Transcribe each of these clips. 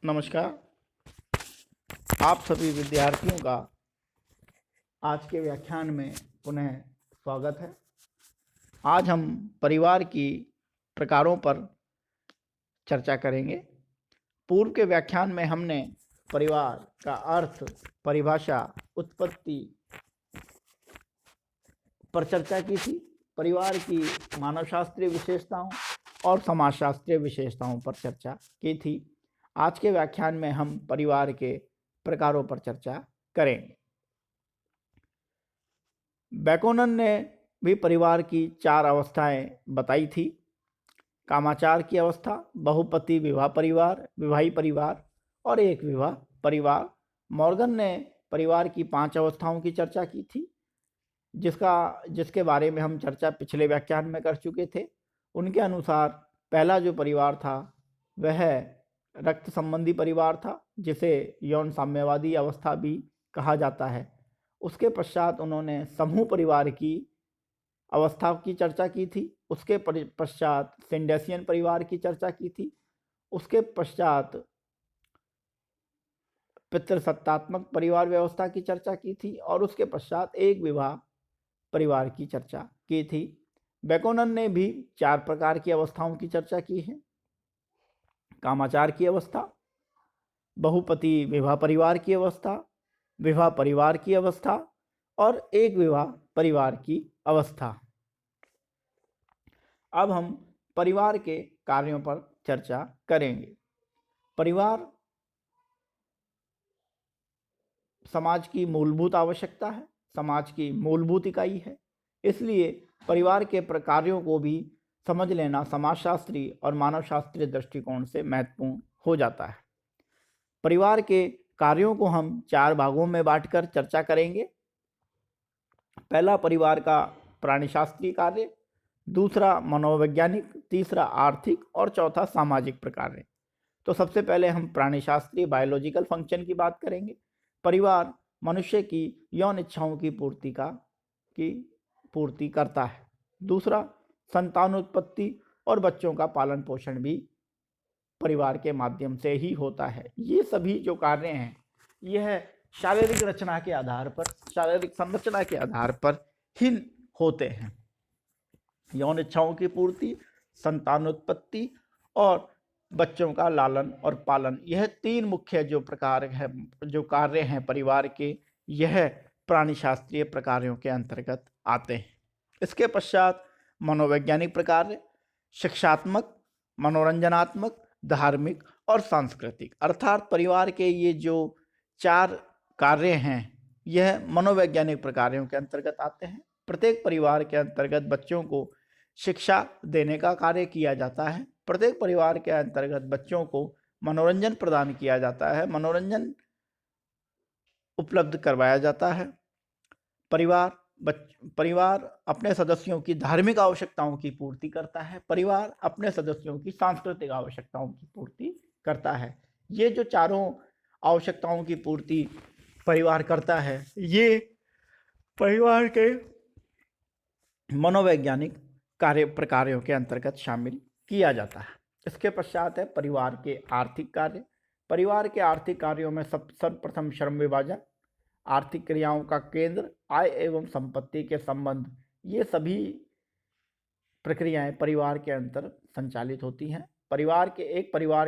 नमस्कार। आप सभी विद्यार्थियों का आज के व्याख्यान में पुनः स्वागत है। आज हम परिवार की प्रकारों पर चर्चा करेंगे। पूर्व के व्याख्यान में हमने परिवार का अर्थ, परिभाषा, उत्पत्ति पर चर्चा की थी। परिवार की मानवशास्त्रीय विशेषताओं और समाजशास्त्रीय विशेषताओं पर चर्चा की थी। आज के व्याख्यान में हम परिवार के प्रकारों पर चर्चा करेंगे। बैकोनन ने भी परिवार की 4 अवस्थाएं बताई थी। कामाचार की अवस्था, बहुपति विवाह परिवार, विवाही परिवार और एक विवाह परिवार। मॉर्गन ने परिवार की 5 अवस्थाओं की चर्चा की थी, जिसके बारे में हम चर्चा पिछले व्याख्यान में कर चुके थे। उनके अनुसार पहला जो परिवार था वह रक्त संबंधी परिवार था, जिसे यौन साम्यवादी अवस्था भी कहा जाता है। उसके पश्चात उन्होंने समूह परिवार की अवस्था की चर्चा की थी। उसके पश्चात सिंडेसियन परिवार की चर्चा की थी। उसके पश्चात पितृसत्तात्मक परिवार व्यवस्था की चर्चा की थी और उसके पश्चात एक विवाह परिवार की चर्चा की थी। बैकोनन ने भी 4 प्रकार की अवस्थाओं की चर्चा की है। कामाचार की अवस्था, बहुपति विवाह परिवार की अवस्था, विवाह परिवार की अवस्था और एक विवाह परिवार की अवस्था। अब हम परिवार के कार्यों पर चर्चा करेंगे। परिवार समाज की मूलभूत आवश्यकता है, समाज की मूलभूत इकाई है। इसलिए परिवार के कार्यों को भी समझ लेना समाजशास्त्री और मानवशास्त्रीय दृष्टिकोण से महत्वपूर्ण हो जाता है। परिवार के कार्यों को हम 4 भागों में बांटकर चर्चा करेंगे। पहला परिवार का प्राणीशास्त्रीय कार्य, दूसरा मनोवैज्ञानिक, तीसरा आर्थिक और चौथा सामाजिक प्रकार। तो सबसे पहले हम प्राणीशास्त्रीय बायोलॉजिकल फंक्शन की बात करेंगे। परिवार मनुष्य की यौन इच्छाओं की पूर्ति करता है। दूसरा, संतानोत्पत्ति और बच्चों का पालन पोषण भी परिवार के माध्यम से ही होता है। ये सभी जो कार्य हैं यह शारीरिक रचना के आधार पर, शारीरिक संरचना के आधार पर ही होते हैं। यौन इच्छाओं की पूर्ति, संतानोत्पत्ति और बच्चों का लालन और पालन, यह 3 मुख्य जो कार्य हैं परिवार के, यह प्राणीशास्त्रीय प्रकारों के अंतर्गत आते हैं। इसके पश्चात मनोवैज्ञानिक प्रकार, शिक्षात्मक, मनोरंजनात्मक, धार्मिक और सांस्कृतिक, अर्थात परिवार के ये जो 4 कार्य हैं यह मनोवैज्ञानिक प्रकारों के अंतर्गत आते हैं। प्रत्येक परिवार के अंतर्गत बच्चों को शिक्षा देने का कार्य किया जाता है। प्रत्येक परिवार के अंतर्गत बच्चों को मनोरंजन प्रदान किया जाता है, मनोरंजन उपलब्ध करवाया जाता है। परिवार अपने सदस्यों की धार्मिक आवश्यकताओं की पूर्ति करता है। परिवार अपने सदस्यों की सांस्कृतिक आवश्यकताओं की पूर्ति करता है। ये जो चारों आवश्यकताओं की पूर्ति परिवार करता है, ये परिवार के मनोवैज्ञानिक प्रकारों के अंतर्गत शामिल किया जाता है। इसके पश्चात है परिवार के आर्थिक कार्य। परिवार के आर्थिक कार्यों में सर्वप्रथम श्रम विभाजन, आर्थिक क्रियाओं का केंद्र, आय एवं संपत्ति के संबंध, ये सभी प्रक्रियाएं परिवार के अंतर संचालित होती हैं। परिवार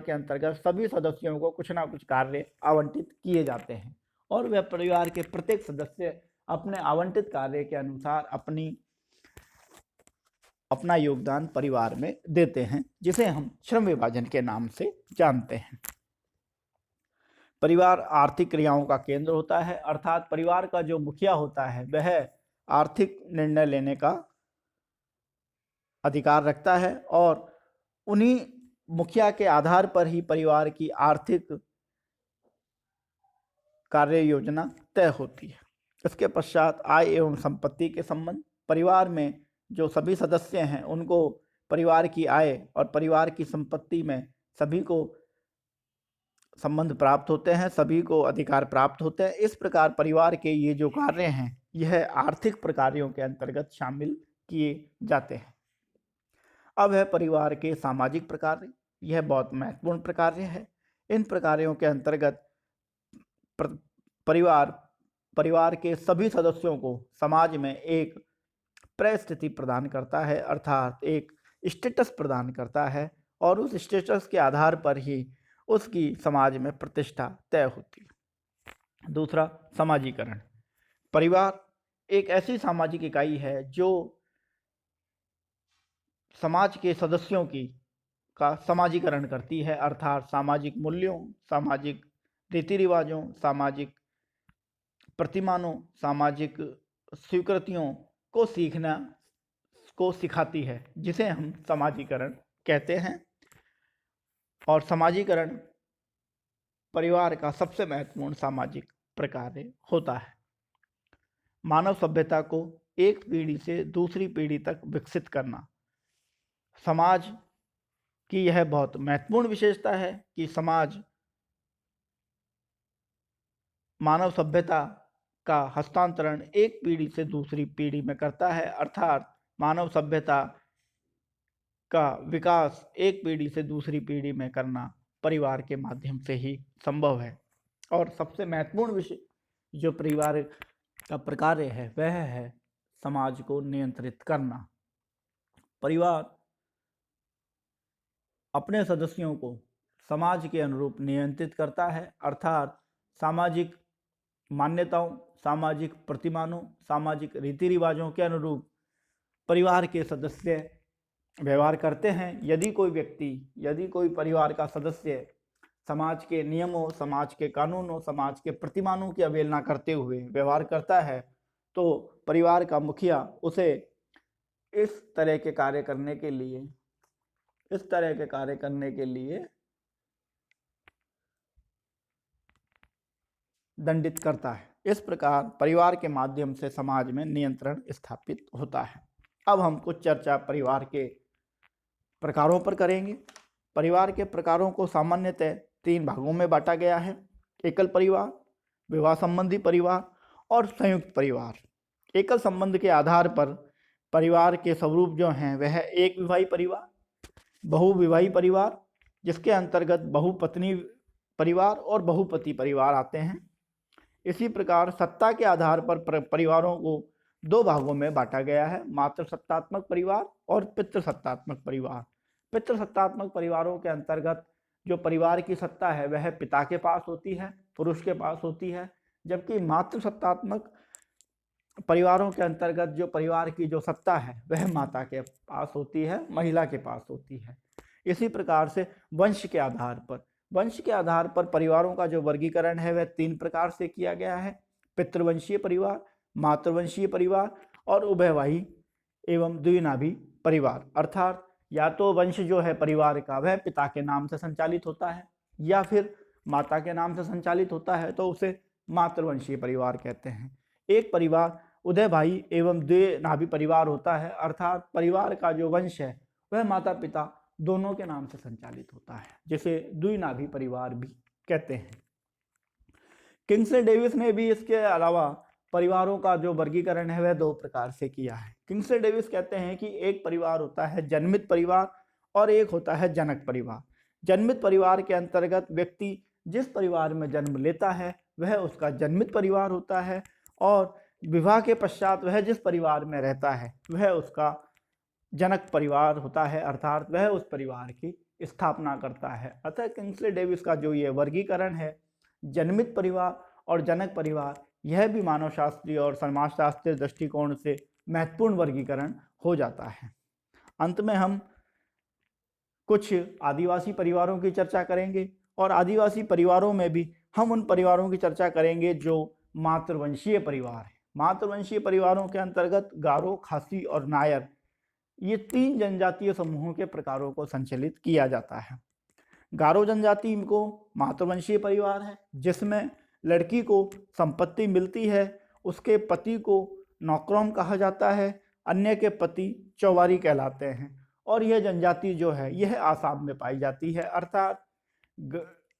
के अंतर्गत सभी सदस्यों को कुछ ना कुछ कार्य आवंटित किए जाते हैं और वह परिवार के प्रत्येक सदस्य अपने आवंटित कार्य के अनुसार अपना योगदान परिवार में देते हैं, जिसे हम श्रम विभाजन के नाम से जानते हैं। परिवार आर्थिक क्रियाओं का केंद्र होता है, अर्थात परिवार का जो मुखिया होता है वह आर्थिक निर्णय लेने का अधिकार रखता है और उन्हीं मुखिया के आधार पर ही परिवार की आर्थिक कार्य योजना तय होती है। इसके पश्चात आय एवं संपत्ति के संबंध, परिवार में जो सभी सदस्य हैं उनको परिवार की आय और परिवार की संपत्ति में सभी को संबंध प्राप्त होते हैं, सभी को अधिकार प्राप्त होते हैं। इस प्रकार परिवार के ये जो कार्य हैं यह आर्थिक प्रकारों के अंतर्गत शामिल किए जाते हैं। अब है परिवार के सामाजिक प्रकार। यह बहुत महत्वपूर्ण प्रकार है। इन प्रकारों के अंतर्गत परिवार के सभी सदस्यों को समाज में एक परिस्थिति प्रदान करता है, अर्थात एक स्टेटस प्रदान करता है, और उस स्टेटस के आधार पर ही उसकी समाज में प्रतिष्ठा तय होती है। दूसरा, समाजीकरण। परिवार एक ऐसी सामाजिक इकाई है जो समाज के सदस्यों का समाजीकरण करती है, अर्थात सामाजिक मूल्यों, सामाजिक रीति रिवाजों, सामाजिक प्रतिमानों, सामाजिक स्वीकृतियों को सीखना को सिखाती है, जिसे हम समाजीकरण कहते हैं। और समाजीकरण परिवार का सबसे महत्वपूर्ण सामाजिक प्रकार होता है। मानव सभ्यता को एक पीढ़ी से दूसरी पीढ़ी तक विकसित करना समाज की यह बहुत महत्वपूर्ण विशेषता है कि समाज मानव सभ्यता का हस्तांतरण एक पीढ़ी से दूसरी पीढ़ी में करता है, अर्थात मानव सभ्यता का विकास एक पीढ़ी से दूसरी पीढ़ी में करना परिवार के माध्यम से ही संभव है। और सबसे महत्वपूर्ण विषय जो परिवार का प्रकार है वह है समाज को नियंत्रित करना। परिवार अपने सदस्यों को समाज के अनुरूप नियंत्रित करता है, अर्थात सामाजिक मान्यताओं, सामाजिक प्रतिमानों, सामाजिक रीति रिवाजों के अनुरूप परिवार के सदस्य व्यवहार करते हैं। यदि कोई परिवार का सदस्य समाज के नियमों, समाज के कानूनों, समाज के प्रतिमानों की अवहेलना करते हुए व्यवहार करता है, तो परिवार का मुखिया उसे इस तरह के कार्य करने के लिए दंडित करता है। इस प्रकार परिवार के माध्यम से समाज में नियंत्रण स्थापित होता है। अब हम कुछ चर्चा परिवार के प्रकारों पर करेंगे। परिवार के प्रकारों को सामान्यतः 3 भागों में बांटा गया है: एकल परिवार, विवाह संबंधी परिवार और संयुक्त परिवार। एकल संबंध के आधार पर परिवार के स्वरूप जो हैं वह एक विवाही परिवार, बहुविवाही परिवार, जिसके अंतर्गत बहुपत्नी परिवार और बहुपति परिवार आते हैं। इसी प्रकार सत्ता के आधार पर परिवारों को 2 भागों में बांटा गया है: मातृसत्तात्मक परिवार और पितृसत्तात्मक परिवार। पितृसत्तात्मक परिवारों के अंतर्गत जो परिवार की सत्ता है वह पिता के पास होती है, पुरुष के पास होती है, जबकि मातृसत्तात्मक परिवारों के अंतर्गत जो परिवार की जो सत्ता है वह माता के पास होती है, महिला के पास होती है। इसी प्रकार से वंश के आधार पर परिवारों का जो वर्गीकरण है वह 3 प्रकार से किया गया है: पितृवंशीय परिवार, मातृवंशीय परिवार और उभयवाही एवं द्विनाभि परिवार। अर्थात या तो वंश जो है परिवार का वह पिता के नाम से संचालित होता है या फिर माता के नाम से संचालित होता है, तो उसे मातृवंशीय परिवार कहते हैं। एक परिवार उभयवाही एवं द्विनाभि परिवार होता है, अर्थात परिवार का जो वंश है वह माता पिता दोनों के नाम से संचालित होता है, जिसे द्विनाभि परिवार भी कहते हैं। किंग्सले डेविस ने भी इसके अलावा परिवारों का जो वर्गीकरण है वह 2 प्रकार से किया है। किंग्सले डेविस कहते हैं कि एक परिवार होता है जन्मित परिवार और एक होता है जनक परिवार। जन्मित परिवार के अंतर्गत व्यक्ति जिस परिवार में जन्म लेता है वह उसका जन्मित परिवार होता है, और विवाह के पश्चात वह जिस परिवार में रहता है वह उसका जनक परिवार होता है, अर्थात वह उस परिवार की स्थापना करता है। अतः किंग्सले डेविस का जो ये वर्गीकरण है जन्मित परिवार और जनक परिवार, यह भी मानव शास्त्रीय और समाजशास्त्रीय दृष्टिकोण से महत्वपूर्ण वर्गीकरण हो जाता है। अंत में हम कुछ आदिवासी परिवारों की चर्चा करेंगे, और आदिवासी परिवारों में भी हम उन परिवारों की चर्चा करेंगे जो मातृवंशीय परिवार है। मातृवंशीय परिवारों के अंतर्गत गारो, खासी और नायर, ये 3 जनजातीय समूहों के प्रकारों को संचालित किया जाता है। गारो जनजाति को मातृवंशीय परिवार है, जिसमें लड़की को संपत्ति मिलती है, उसके पति को नौकरों कहा जाता है, अन्य के पति चौवारी कहलाते हैं। और यह जनजाति जो है यह आसाम में पाई जाती है, अर्थात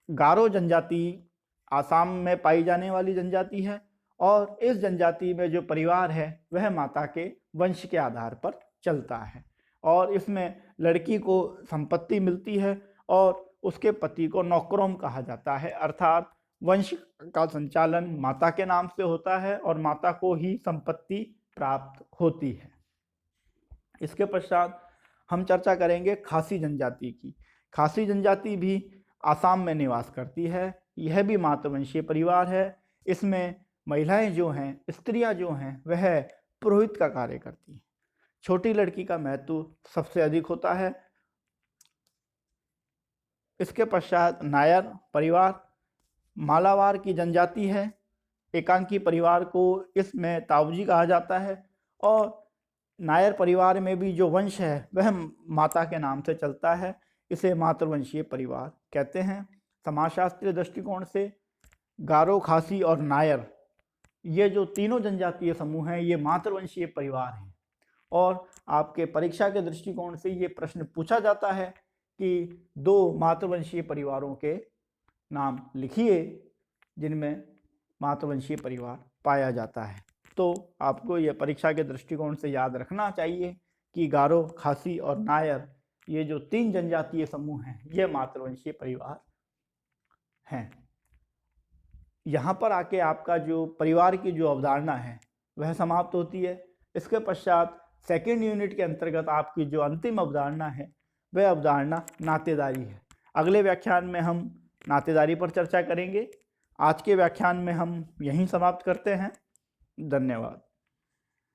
गारो जनजाति आसाम में पाई जाने वाली जनजाति है। और इस जनजाति में जो परिवार है वह माता के वंश के आधार पर चलता है, और इसमें लड़की को संपत्ति मिलती है और उसके पति को नौकरों कहा जाता है, अर्थात वंश का संचालन माता के नाम से होता है और माता को ही संपत्ति प्राप्त होती है। इसके पश्चात हम चर्चा करेंगे खासी जनजाति की। खासी जनजाति भी आसाम में निवास करती है। यह भी मातृवंशीय परिवार है। इसमें महिलाएं जो हैं, स्त्रियां जो हैं, वह पुरोहित का कार्य करती हैं। छोटी लड़की का महत्व सबसे अधिक होता है। इसके पश्चात नायर परिवार मालावार की जनजाति है। एकांकी परिवार को इसमें ताऊजी कहा जाता है और नायर परिवार में भी जो वंश है वह माता के नाम से चलता है। इसे मातृवंशीय परिवार कहते हैं। समाजशास्त्रीय दृष्टिकोण से गारो, खासी और नायर, ये जो तीनों जनजातीय समूह हैं, ये मातृवंशीय परिवार हैं। और आपके परीक्षा के दृष्टिकोण से ये प्रश्न पूछा जाता है कि 2 मातृवंशीय परिवारों के नाम लिखिए जिनमें मातृवंशीय परिवार पाया जाता है। तो आपको यह परीक्षा के दृष्टिकोण से याद रखना चाहिए कि गारो, खासी और नायर, ये जो 3 जनजातीय समूह हैं, ये मातृवंशीय परिवार हैं। यहाँ पर आके आपका जो परिवार की जो अवधारणा है वह समाप्त होती है। इसके पश्चात सेकेंड यूनिट के अंतर्गत आपकी जो अंतिम अवधारणा है वह अवधारणा नातेदारी है। अगले व्याख्यान में हम नातेदारी पर चर्चा करेंगे। आज के व्याख्यान में हम यहीं समाप्त करते हैं। धन्यवाद।